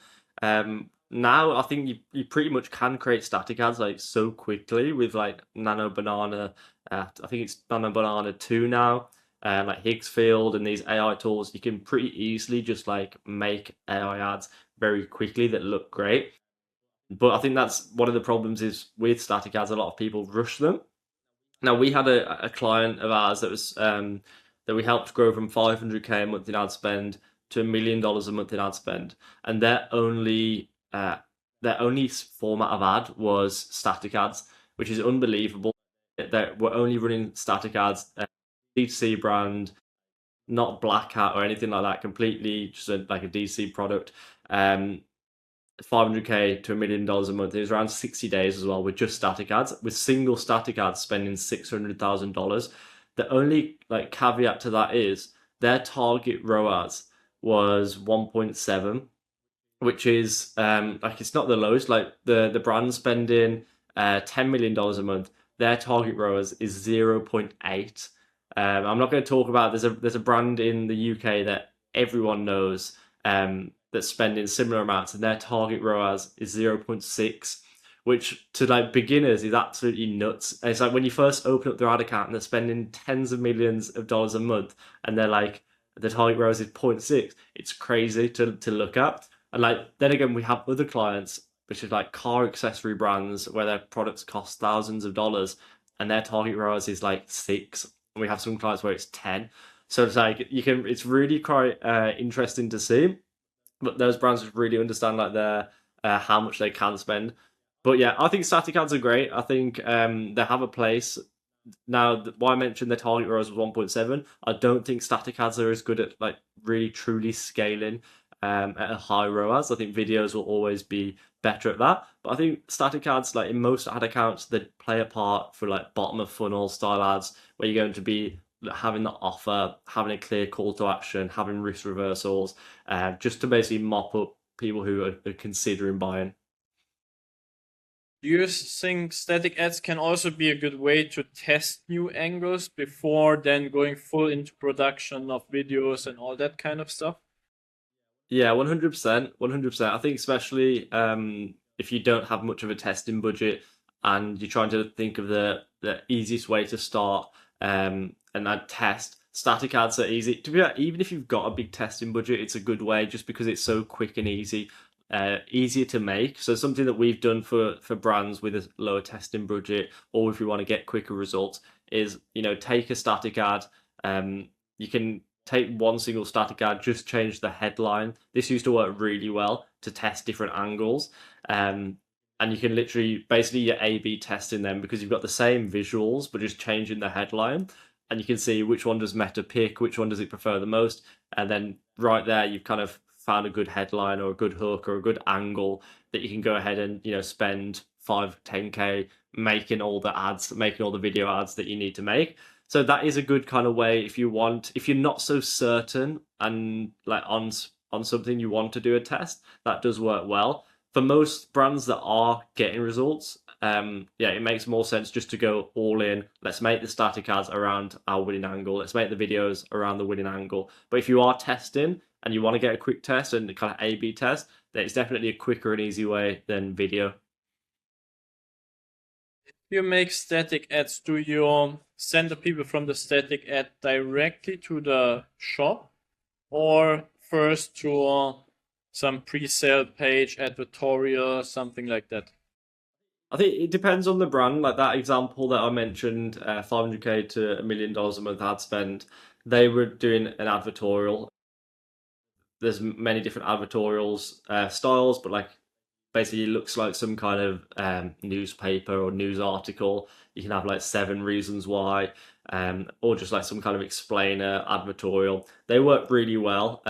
Now I think you pretty much can create static ads like so quickly with like Nano Banana. I think it's Nano Banana 2 now. Like Higgsfield and these AI tools, you can pretty easily just like make AI ads very quickly that look great. But I think that's one of the problems is with static ads, a lot of people rush them. Now we had a client of ours that we helped grow from 500K a month in ad spend to $1 million a month in ad spend, and their only format of ad was static ads, which is unbelievable. That we're only running static ads, D2C brand, not Black Hat or anything like that. Completely just like a D2C product. 500K to $1 million a month. It was around 60 days as well with just static ads, with single static ads spending $600,000. The only like caveat to that is their target ROAS was 1.7, which is like it's not the lowest. Like the brand spending $10 million a month, their target ROAS is 0.8. I'm not going to talk about there's a brand in the UK that everyone knows that's spending similar amounts, and their target ROAS is 0.6, which to like beginners is absolutely nuts. And it's like when you first open up their ad account and they're spending tens of millions of dollars a month, and they're like the target ROAS is 0.6. It's crazy to look at. And like then again, we have other clients which is like car accessory brands where their products cost thousands of dollars, and their target ROAS is like 6. And we have some clients where it's 10. So it's like it's really quite interesting to see. But those brands really understand like their how much they can spend. But yeah, I think static ads are great. I think they have a place. Now, why I mentioned their target ROAS was 1.7, I don't think static ads are as good at like really truly scaling at a high ROAS. I think videos will always be better at that. But I think static ads, like in most ad accounts, they play a part for like bottom of funnel style ads where you're going to be having the offer, having a clear call to action, having risk reversals, just to basically mop up people who are considering buying. Do you think static ads can also be a good way to test new angles before then going full into production of videos and all that kind of stuff? Yeah, 100%, 100%. I think especially if you don't have much of a testing budget and you're trying to think of the easiest way to start and then test, static ads are easy. To be honest, even if you've got a big testing budget, it's a good way just because it's so quick and easy, easier to make. So something that we've done for brands with a lower testing budget, or if we want to get quicker results, is take a static ad. You can take one single static ad, just change the headline. This used to work really well to test different angles. And you can literally basically you're A/B testing them because you've got the same visuals, but just changing the headline. And you can see which one does Meta pick, which one does it prefer the most. And then right there, you've kind of found a good headline or a good hook or a good angle that you can go ahead and spend 5-10K making all the ads, making all the video ads that you need to make. So that is a good kind of way if you're not so certain and like on something you want to do a test, that does work well. For most brands that are getting results, it makes more sense just to go all in. Let's make the static ads around our winning angle. Let's make the videos around the winning angle. But if you are testing and you want to get a quick test and kind of A/B test, then it's definitely a quicker and easy way than video. You make static ads, do you send the people from the static ad directly to the shop or first to some pre-sale page, advertorial, something like that? I think it depends on the brand. Like that example that I mentioned, 500K to $1 million a month ad spend, they were doing an advertorial. There's many different advertorials styles, but like basically it looks like some kind of newspaper or news article. You can have like 7 reasons why, or just like some kind of explainer advertorial. They work really well.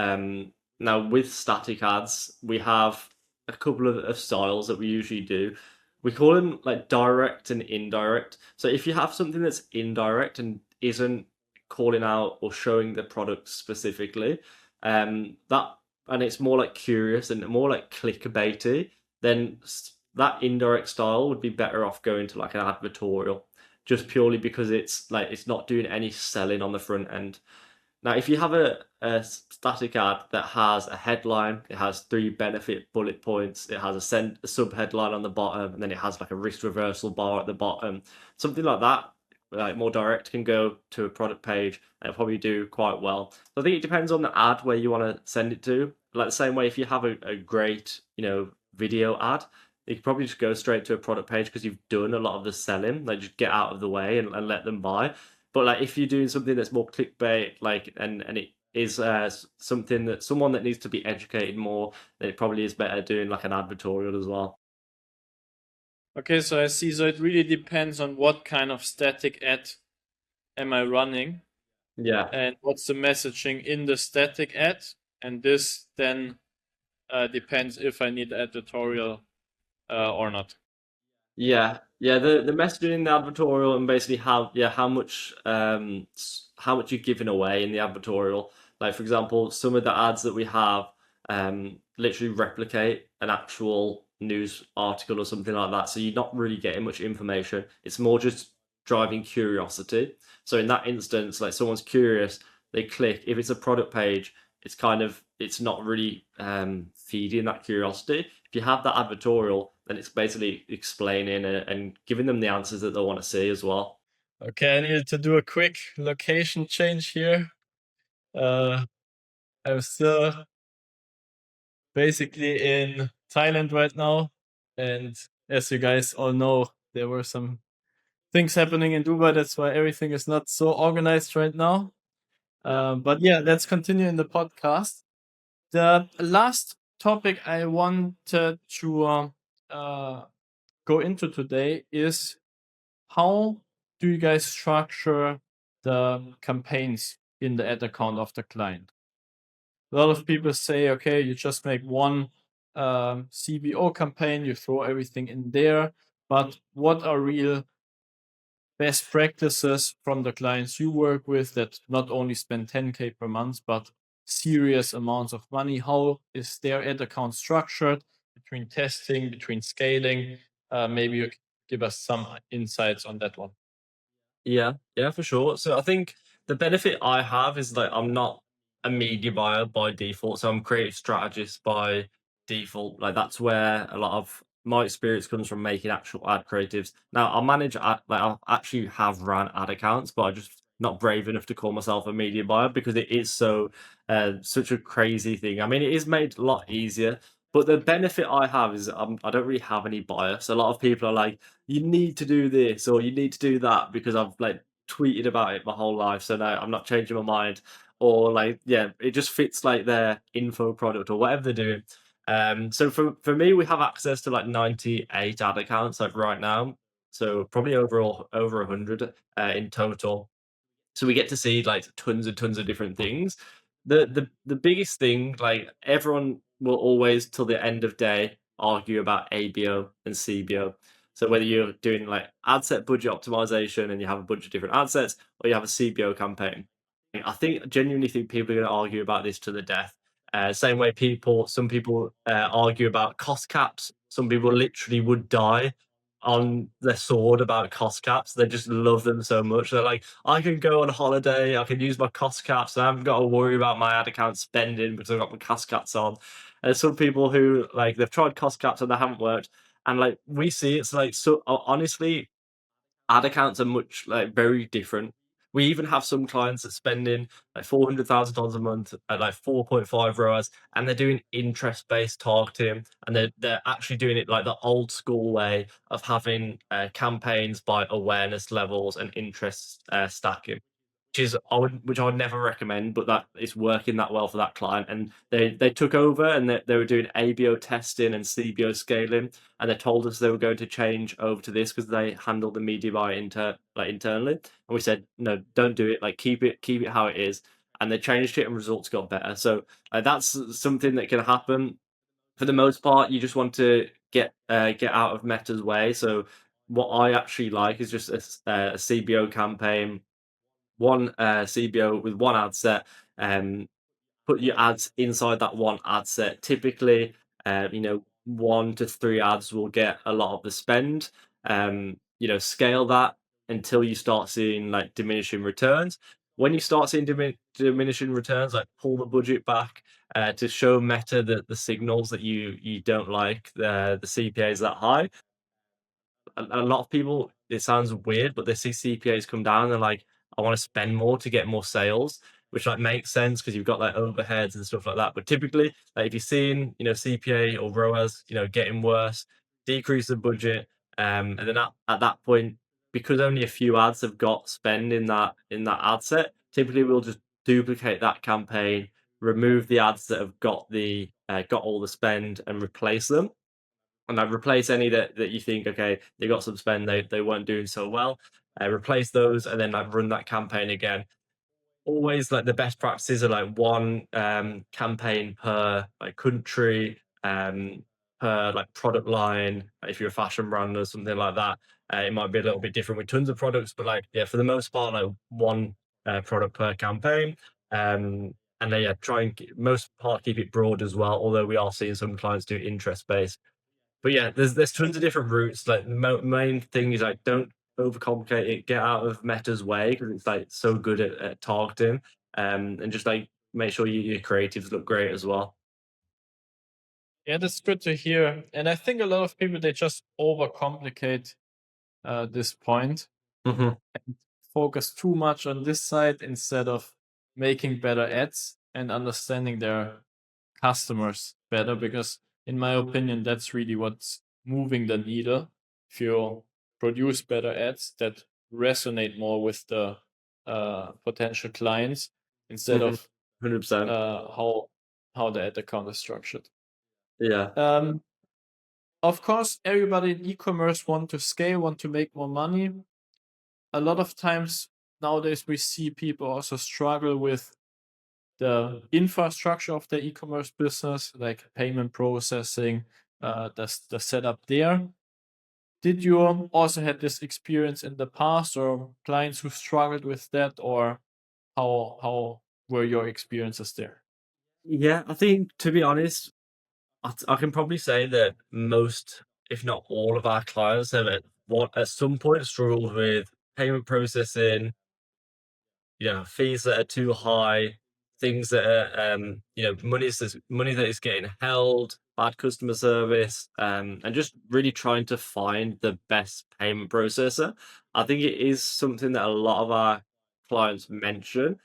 Now with static ads, we have a couple of styles that we usually do. We call them like direct and indirect. So if you have something that's indirect and isn't calling out or showing the product specifically, that and it's more like curious and more like clickbaity, then that indirect style would be better off going to like an advertorial, just purely because it's not doing any selling on the front end. Now, if you have a static ad that has a headline, it has 3 benefit bullet points, it has a sub headline on the bottom, and then it has like a risk reversal bar at the bottom, something like that, like more direct, can go to a product page and it'll probably do quite well. So I think it depends on the ad where you want to send it to. Like the same way, if you have a great, video ad, you can probably just go straight to a product page because you've done a lot of the selling. Like just get out of the way and let them buy. But like if you're doing something that's more clickbait, like and it is something that someone that needs to be educated more, then it probably is better doing like an advertorial as well. Okay, so I see. So it really depends on what kind of static ad am I running Yeah. and what's the messaging in the static ad. And this then depends if I need advertorial or not. Yeah. The messaging in the advertorial and basically how much you're giving away in the advertorial. Like for example, some of the ads that we have literally replicate an actual news article or something like that. So you're not really getting much information. It's more just driving curiosity. So in that instance, like someone's curious, they click. If it's a product page, it's not really feeding that curiosity. If you have that advertorial, then it's basically explaining and giving them the answers that they want to see as well. Okay, I needed to do a quick location change here. I'm still basically in Thailand right now. And as you guys all know, there were some things happening in Dubai. That's why everything is not so organized right now. But yeah, let's continue in the podcast. The last topic I wanted to go into today is how do you guys structure the campaigns in the ad account of the client? A lot of people say, okay, you just make one CBO campaign, you throw everything in there. But what are real best practices from the clients you work with that not only spend 10K per month, but serious amounts of money? How is their ad account structured between testing, between scaling? Maybe you give us some insights on that one. Yeah, yeah, for sure. So I think the benefit I have is like I'm not a media buyer by default, so I'm a creative strategist by default. Like that's where a lot of my experience comes from making actual ad creatives. Now I manage like I actually have ran ad accounts, but I just not brave enough to call myself a media buyer because it is so such a crazy thing. I mean, it is made a lot easier. But the benefit I have is I don't really have any bias. A lot of people are like, you need to do this or you need to do that because I've like tweeted about it my whole life. So no, I'm not changing my mind. Or like, yeah, it just fits like their info product or whatever they're doing. So for me, we have access to like 98 ad accounts like right now. So probably overall over 100 in total. So we get to see like tons and tons of different things. The biggest thing, like everyone will always till the end of day argue about ABO and CBO. So whether you're doing like ad set budget optimization and you have a bunch of different ad sets, or you have a CBO campaign, I think genuinely think people are going to argue about this to the death. Same way some people argue about cost caps. Some people literally would die on their sword about cost caps. They just love them so much. They're like, I can go on holiday, I can use my cost caps, I haven't got to worry about my ad account spending because I've got my cost caps on. And there's some people who like they've tried cost caps and they haven't worked. And like we see it's like so honestly, ad accounts are much like very different. We even have some clients that spending like $400,000 a month at like 4.5 ROAS, and they're doing interest-based targeting, and they're actually doing it like the old school way of having campaigns by awareness levels and interest stacking, which I would never recommend, but that is working that well for that client. And they took over and they were doing ABO testing and CBO scaling, and they told us they were going to change over to this because they handle the media buy internally. And we said, no, don't do it. Like keep it how it is. And they changed it, and results got better. So that's something that can happen. For the most part, you just want to get out of Meta's way. So what I actually like is just a CBO campaign, one CBO with one ad set, put your ads inside that one ad set. Typically, 1 to 3 ads will get a lot of the spend. Scale that until you start seeing like diminishing returns. When you start seeing diminishing returns, like pull the budget back to show Meta the signals that you don't like the CPA is that high. A lot of people, it sounds weird, but they see CPAs come down and they're like, I want to spend more to get more sales, which like makes sense because you've got like overheads and stuff like that. But typically, like if you're seeing, CPA or ROAS, getting worse, decrease the budget. And then at that point, because only a few ads have got spend in that ad set, typically we'll just duplicate that campaign, remove the ads that have got all the spend and replace them, and I'd replace any that you think, okay, they got some spend, they weren't doing so well. Replace those, and then I'd run that campaign again. Always like the best practices are like one campaign per like country, per like product line. If you're a fashion brand or something like that, it might be a little bit different with tons of products, but like yeah, for the most part, like one product per campaign. And then yeah, try and most part keep it broad as well. Although we are seeing some clients do interest based, but yeah, there's tons of different routes. Like the main thing is like don't overcomplicate it. Get out of Meta's way because it's like so good at targeting. And just like make sure your creatives look great as well. Yeah, that's good to hear. And I think a lot of people, they just overcomplicate this point, Hmm. focus too much on this side instead of making better ads and understanding their customers better. Because, in my opinion, that's really what's moving the needle. If you produce better ads that resonate more with the potential clients instead Hmm. of 100%. how the ad account is structured. Yeah. Um, of course, everybody in e-commerce want to scale, want to make more money. A lot of times nowadays we see people also struggle with the infrastructure of the e-commerce business, like payment processing, the setup there. Did you also had this experience in the past, or clients who struggled with that, or how were your experiences there? Yeah, I think to be honest, I can probably say that most, if not all, of our clients have at some point struggled with payment processing, fees that are too high, things that are, money that is getting held, bad customer service, and just really trying to find the best payment processor. I think it is something that a lot of our clients mention,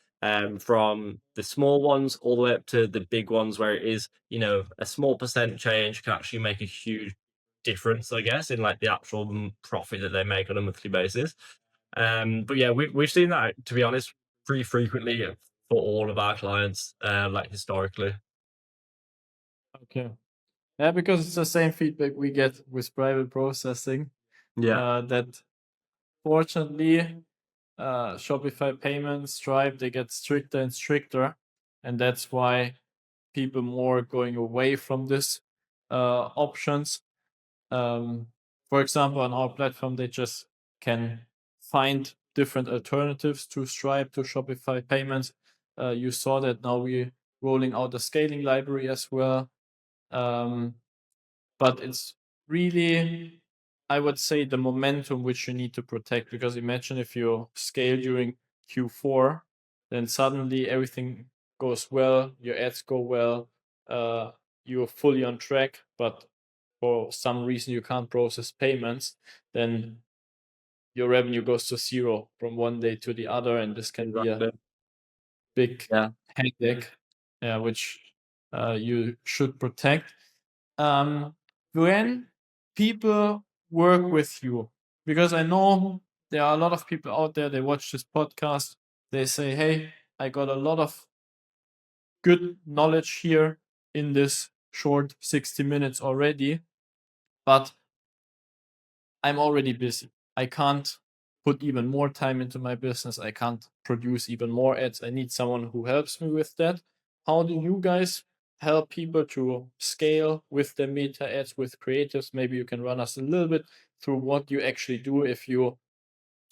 from the small ones all the way up to the big ones, where it is, a small percent change can actually make a huge difference, I guess, in like the actual profit that they make on a monthly basis. But yeah, we've seen that, to be honest, pretty frequently for all of our clients, like historically. Okay. Yeah, because it's the same feedback we get with private processing. Yeah. That fortunately, Shopify payments, Stripe, they get stricter and stricter, and that's why people more going away from this options. For example, on our platform, they just can find different alternatives to Stripe, to Shopify payments. You saw that now we're rolling out a scaling library as well. Um, but it's really, I would say, the momentum which you need to protect, because imagine if you scale during Q4, then suddenly everything goes well, your ads go well, you're fully on track, but for some reason you can't process payments, then your revenue goes to zero from one day to the other, and this can be a Exactly. big Yeah. headache, which you should protect. Um, when people work with you, because I know there are a lot of people out there, they watch this podcast, they say, hey, I got a lot of good knowledge here in this short 60 minutes already, but I'm already busy. I can't put even more time into my business. I can't produce even more ads. I need someone who helps me with that. How do you guys help people to scale with their meta ads, with creatives? Maybe you can run us a little bit through what you actually do if you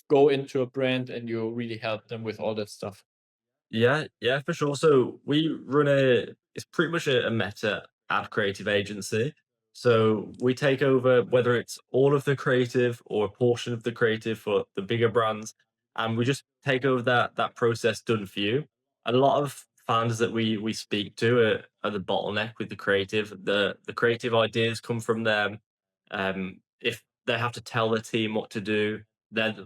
go into a brand and you really help them with all that stuff. Yeah, yeah, for sure. So it's pretty much a meta ad creative agency. So we take over whether it's all of the creative or a portion of the creative for the bigger brands, and we just take over that process done for you. A lot of founders that we speak to are the bottleneck with the creative. The creative ideas come from them. If they have to tell their team what to do,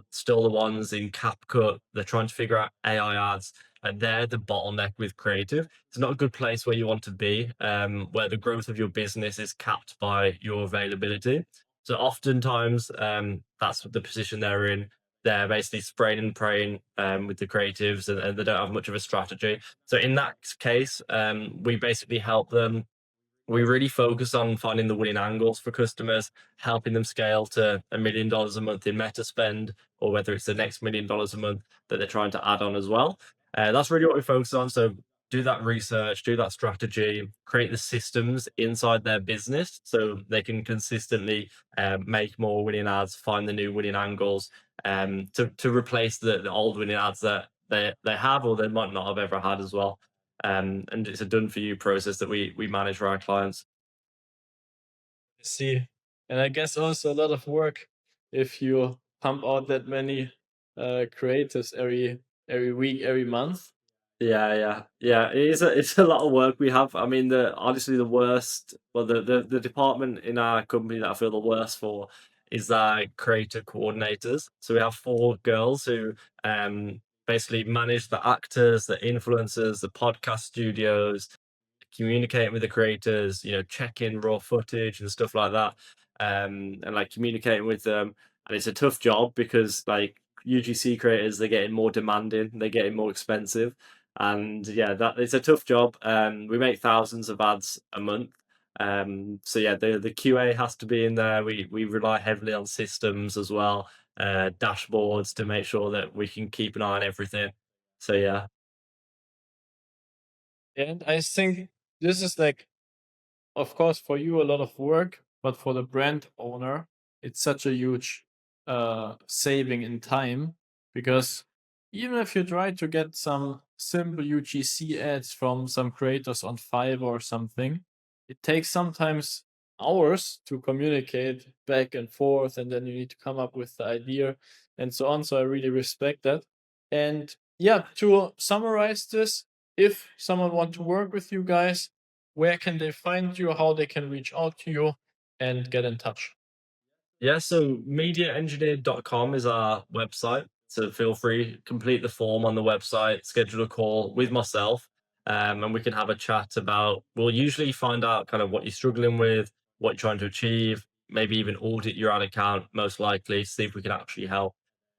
still the ones in CapCut. They're trying to figure out AI ads, and they're the bottleneck with creative. It's not a good place where you want to be, where the growth of your business is capped by your availability. So oftentimes, that's the position they're in. They're basically spraying and praying, with the creatives, and they don't have much of a strategy. So in that case, we basically help them. We really focus on finding the winning angles for customers, helping them scale to $1 million a month in meta spend, or whether it's the next $1 million a month that they're trying to add on as well. That's really what we focus on. So do that research, do that strategy, create the systems inside their business so they can consistently make more winning ads, find the new winning angles, to replace the old winning ads that they have or they might not have ever had as well. And it's a done for you process that we manage for our clients. I see. And I guess also a lot of work if you pump out that many creatives every week, every month. Yeah, yeah, yeah. It's a lot of work we have. I mean, the honestly the worst, well, the department in our company that I feel the worst for is our creator coordinators. So we have four girls who basically manage the actors, the influencers, the podcast studios, communicating with the creators, checking raw footage and stuff like that, and like communicating with them. And it's a tough job because like UGC creators, they're getting more demanding, they're getting more expensive, and yeah, that it's a tough job. We make thousands of ads a month. So yeah, the QA has to be in there. We rely heavily on systems as well, dashboards to make sure that we can keep an eye on everything. So yeah. And I think this is like, of course, for you, a lot of work, but for the brand owner, it's such a huge saving in time, because even if you try to get some simple UGC ads from some creators on Fiverr or something, it takes sometimes hours to communicate back and forth, and then you need to come up with the idea and so on. So I really respect that. And yeah, to summarize this, if someone want to work with you guys, where can they find you, how they can reach out to you and get in touch? Yeah, so mediaengineer.com is our website. So feel free, complete the form on the website, schedule a call with myself, and we can have a chat about, we'll usually find out kind of what you're struggling with, what you're trying to achieve, maybe even audit your ad account, most likely, see if we can actually help,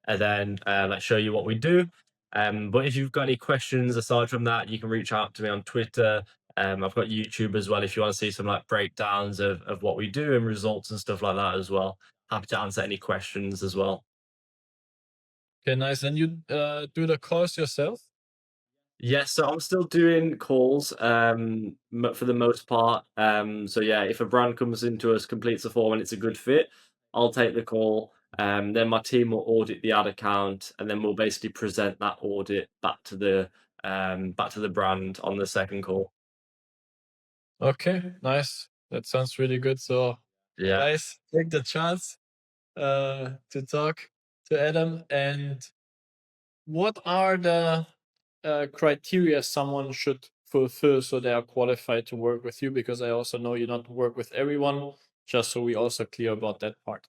and then let's show you what we do. But if you've got any questions aside from that, you can reach out to me on Twitter. I've got YouTube as well if you want to see some like breakdowns of what we do and results and stuff like that as well. Happy to answer any questions as well. Okay, nice. And you do the course yourself? Yes, so I'm still doing calls for the most part. So yeah, if a brand comes into us, completes the form, and it's a good fit, I'll take the call. Then my team will audit the ad account, and then we'll basically present that audit back to the brand on the second call. Okay, nice. That sounds really good. So Yeah. guys, take the chance to talk to Adam. And what are the criteria someone should fulfill so they are qualified to work with you? Because I also know you don't work with everyone, just so we also clear about that part.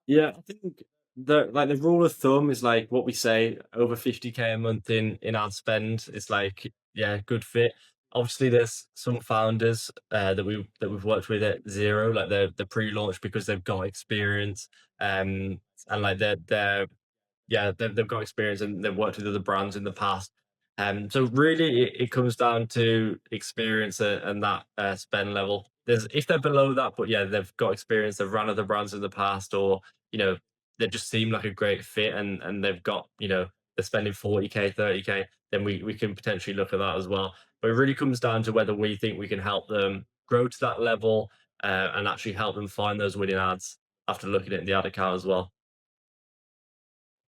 Yeah, I think the rule of thumb is like what we say, over 50K a month in ad spend. It's like, yeah, good fit. Obviously, there's some founders that we've worked with at zero, like they're pre-launch because they've got experience, and like they're yeah, they've got experience and they've worked with other brands in the past. So really, it comes down to experience and that spend level. There's if they're below that, but yeah, they've got experience, they've run other brands in the past, or you know, they just seem like a great fit, and they've got they're spending 40K, 30K, then we can potentially look at that as well. But it really comes down to whether we think we can help them grow to that level and actually help them find those winning ads after looking at the ad account as well.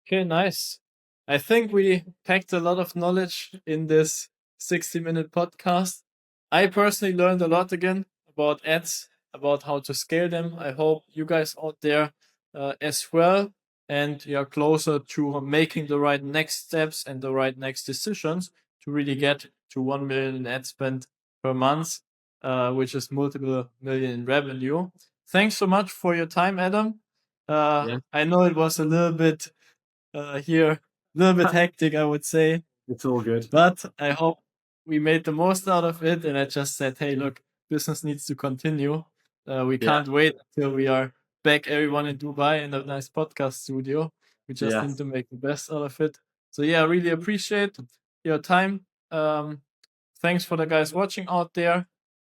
Okay, nice. I think we packed a lot of knowledge in this 60-minute podcast. I personally learned a lot again about ads, about how to scale them. I hope you guys out there as well. And you're closer to making the right next steps and the right next decisions to really get to 1 million in ad spend per month, which is multiple million in revenue. Thanks so much for your time, Adam. Yeah, I know it was a little bit here, a little bit hectic, I would say, it's all good. but I hope we made the most out of it. And I just said, hey, look, business needs to continue. We Yeah. can't wait until we are back, everyone in Dubai, in a nice podcast studio. We just need Yes. to make the best out of it. So yeah, I really appreciate your time. Thanks for the guys watching out there.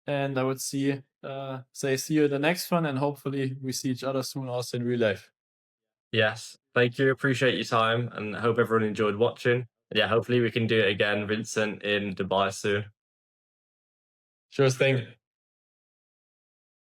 And I would see you in the next one, and hopefully we see each other soon also in real life. Yes. Thank you. Appreciate your time and hope everyone enjoyed watching. Yeah, hopefully we can do it again, Vincent, in Dubai soon. Sure thing.